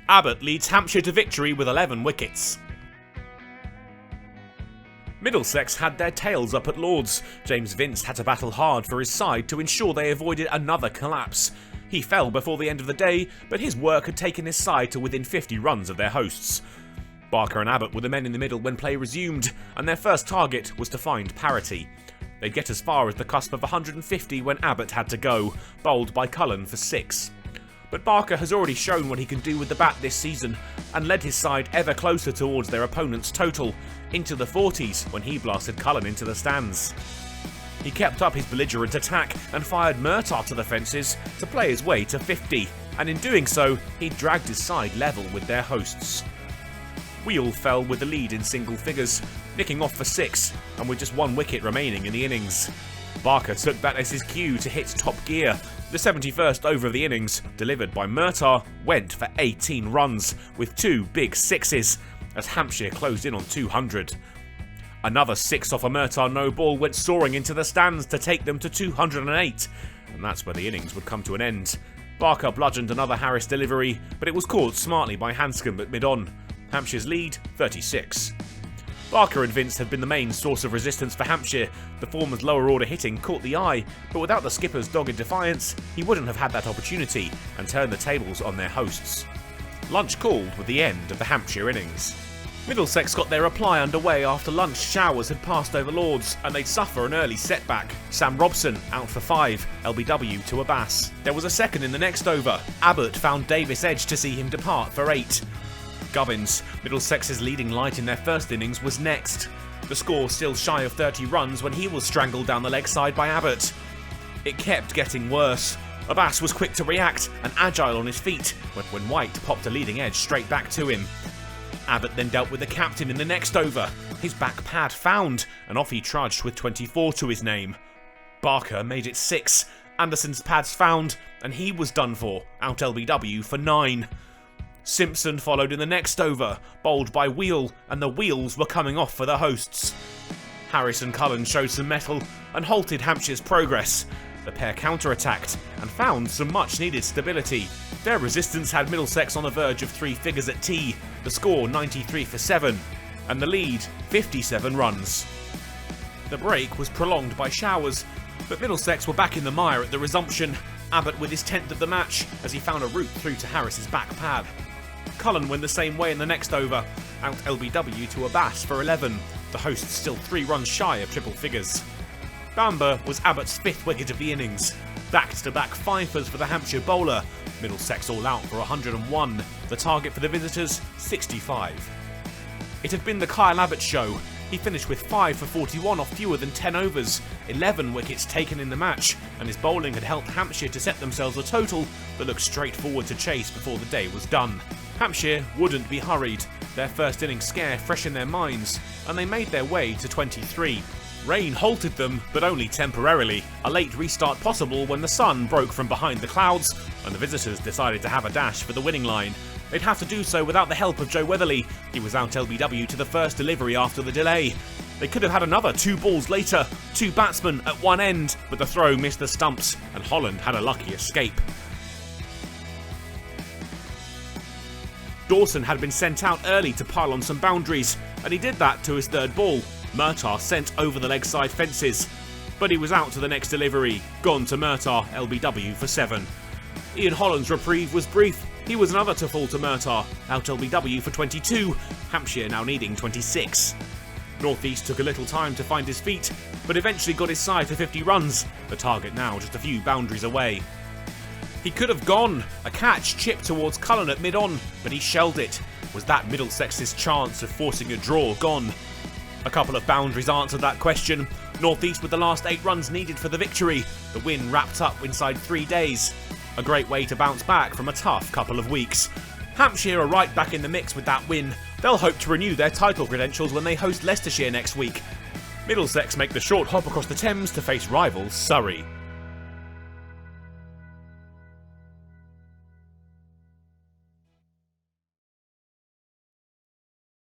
Abbott leads Hampshire to victory with 11 wickets. Middlesex had their tails up at Lord's. James Vince had to battle hard for his side to ensure they avoided another collapse. He fell before the end of the day, but his work had taken his side to within 50 runs of their hosts. Barker and Abbott were the men in the middle when play resumed, and their first target was to find parity. They'd get as far as the cusp of 150 when Abbott had to go, bowled by Cullen for 6. But Barker has already shown what he can do with the bat this season, and led his side ever closer towards their opponent's total, into the 40s when he blasted Cullen into the stands. He kept up his belligerent attack and fired Murtagh to the fences to play his way to 50, and in doing so, he dragged his side level with their hosts. Wheel fell with the lead in single figures, nicking off for 6, and with just 1 wicket remaining in the innings. Barker took that as his cue to hit top gear. The 71st over of the innings, delivered by Murtagh, went for 18 runs, with 2 big sixes, as Hampshire closed in on 200. Another 6 off a Murtagh no ball went soaring into the stands to take them to 208, and that's where the innings would come to an end. Barker bludgeoned another Harris delivery, but it was caught smartly by Hanscom at mid-on. Hampshire's lead, 36. Barker and Vince had been the main source of resistance for Hampshire. The former's lower order hitting caught the eye, but without the skipper's dogged defiance, he wouldn't have had that opportunity and turned the tables on their hosts. Lunch called with the end of the Hampshire innings. Middlesex got their reply underway after lunch showers had passed over Lord's, and they'd suffer an early setback. Sam Robson out for 5, LBW to Abbas. There was a second in the next over. Abbott found Davis edge to see him depart for 8. Gubbins, Middlesex's leading light in their first innings, was next. The score still shy of 30 runs when he was strangled down the leg side by Abbott. It kept getting worse. Abbas was quick to react and agile on his feet when White popped a leading edge straight back to him. Abbott then dealt with the captain in the next over. His back pad found, and off he trudged with 24 to his name. Barker made it 6. Anderson's pads found, and he was done for, out LBW for 9. Simpson followed in the next over, bowled by Wheel, and the wheels were coming off for the hosts. Harris and Cullen showed some mettle and halted Hampshire's progress. The pair counter-attacked and found some much-needed stability. Their resistance had Middlesex on the verge of 3 figures at tea, the score 93 for 7, and the lead 57 runs. The break was prolonged by showers, but Middlesex were back in the mire at the resumption, Abbott with his 10th of the match as he found a route through to Harris's back pad. Cullen went the same way in the next over, out LBW to Abbas for 11, the hosts still 3 runs shy of triple figures. Bamber was Abbott's 5th wicket of the innings. Back-to-back fifers for the Hampshire bowler, Middlesex all out for 101, the target for the visitors 65. It had been the Kyle Abbott show. He finished with 5 for 41 off fewer than 10 overs, 11 wickets taken in the match, and his bowling had helped Hampshire to set themselves a total that looked straightforward to chase before the day was done. Hampshire wouldn't be hurried, their first innings scare fresh in their minds, and they made their way to 23. Rain halted them, but only temporarily. A late restart possible when the sun broke from behind the clouds, and the visitors decided to have a dash for the winning line. They'd have to do so without the help of Joe Weatherly. He was out LBW to the first delivery after the delay. They could have had another 2 balls later, 2 batsmen at one end, but the throw missed the stumps, and Holland had a lucky escape. Dawson had been sent out early to pile on some boundaries, and he did that to his 3rd ball. Murtagh sent over the leg side fences, but he was out to the next delivery, gone to Murtagh, LBW for 7. Ian Holland's reprieve was brief. He was another to fall to Murtagh, out LBW for 22, Hampshire now needing 26. North East took a little time to find his feet, but eventually got his side to 50 runs, the target now just a few boundaries away. He could have gone, a catch chipped towards Cullen at mid-on, but he shelled it. Was that Middlesex's chance of forcing a draw gone? A couple of boundaries answered that question. North East with the last 8 runs needed for the victory. The win wrapped up inside 3 days. A great way to bounce back from a tough couple of weeks. Hampshire are right back in the mix with that win. They'll hope to renew their title credentials when they host Leicestershire next week. Middlesex make the short hop across the Thames to face rivals Surrey.